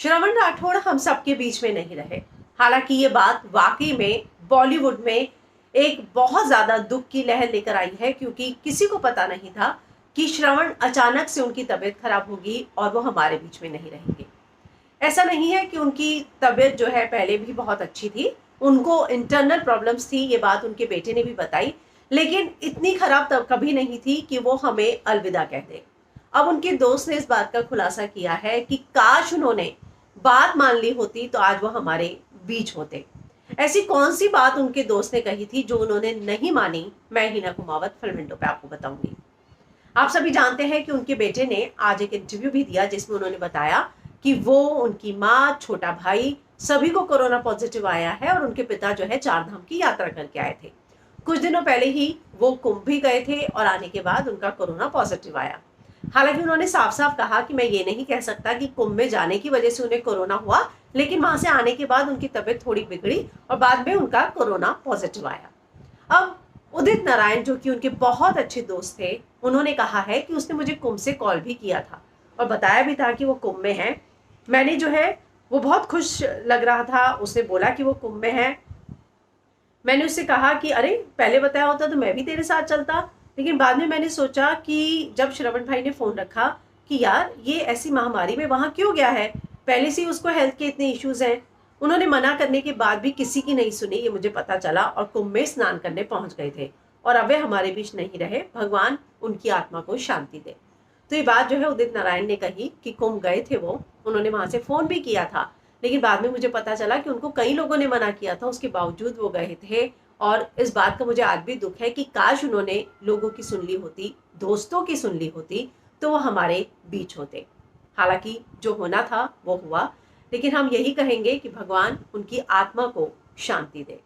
श्रवण राठौड़ हम सबके बीच में नहीं रहे। हालांकि ये बात वाकई में बॉलीवुड में एक बहुत ज्यादा दुख की लहर लेकर आई है, क्योंकि किसी को पता नहीं था कि श्रवण अचानक से उनकी तबीयत खराब होगी और वो हमारे बीच में नहीं रहेंगे। ऐसा नहीं है कि उनकी तबीयत जो है पहले भी बहुत अच्छी थी, उनको इंटरनल प्रॉब्लम्स थी, ये बात उनके बेटे ने भी बताई, लेकिन इतनी खराब तब कभी नहीं थी कि वो हमें अलविदा कह दे। अब उनके दोस्त ने इस बात का खुलासा किया है कि काश उन्होंने बात मान ली होती तो आज वो हमारे बीच होते। ऐसी कौन सी बात उनके दोस्त ने कही थी जो उन्होंने नहीं मानी, मैं हिना कुमावत फिल्म विंडो पे आपको बताऊंगी। आप सभी जानते हैं कि उनके बेटे ने आज एक इंटरव्यू भी दिया जिसमें उन्होंने बताया कि वो, उनकी माँ, छोटा भाई सभी को कोरोना पॉजिटिव आया है और उनके पिता जो है 4 धाम की यात्रा करके आए थे। कुछ दिनों पहले ही वो कुंभ भी गए थे और आने के बाद उनका कोरोना पॉजिटिव आया। हालांकि उन्होंने साफ साफ कहा कि मैं ये नहीं कह सकता कि कुंभ में जाने की वजह से उन्हें कोरोना हुआ, लेकिन वहां से आने के बाद उनकी तबीयत थोड़ी बिगड़ी और बाद में उनका कोरोना पॉजिटिव आया। अब उदित नारायण, जो कि उनके बहुत अच्छे दोस्त थे, उन्होंने कहा है कि उसने मुझे कुंभ से कॉल भी किया था और बताया भी था कि वो कुंभ में है। मैंने जो है वो बहुत खुश लग रहा था, उसने बोला कि वो कुंभ में है। मैंने उससे कहा कि अरे पहले बताया होता तो मैं भी तेरे साथ चलता, लेकिन बाद में मैंने सोचा कि जब श्रवण भाई ने फोन रखा कि यार ये ऐसी महामारी में वहां क्यों गया है, पहले से ही उसको हेल्थ के इतने इश्यूज हैं। उन्होंने मना करने के बाद भी किसी की नहीं सुनी, ये मुझे पता चला और कुंभ में स्नान करने पहुंच गए थे और अब वे हमारे बीच नहीं रहे। भगवान उनकी आत्मा को शांति दे। तो ये बात जो है उदित नारायण ने कही कि कुंभ गए थे वो, उन्होंने वहां से फोन भी किया था, लेकिन बाद में मुझे पता चला कि उनको कई लोगों ने मना किया था, उसके बावजूद वो गए थे। और इस बात का मुझे आज भी दुख है कि काश उन्होंने लोगों की सुन ली होती, दोस्तों की सुन ली होती, तो वो हमारे बीच होते। हालांकि जो होना था वो हुआ, लेकिन हम यही कहेंगे कि भगवान उनकी आत्मा को शांति दे।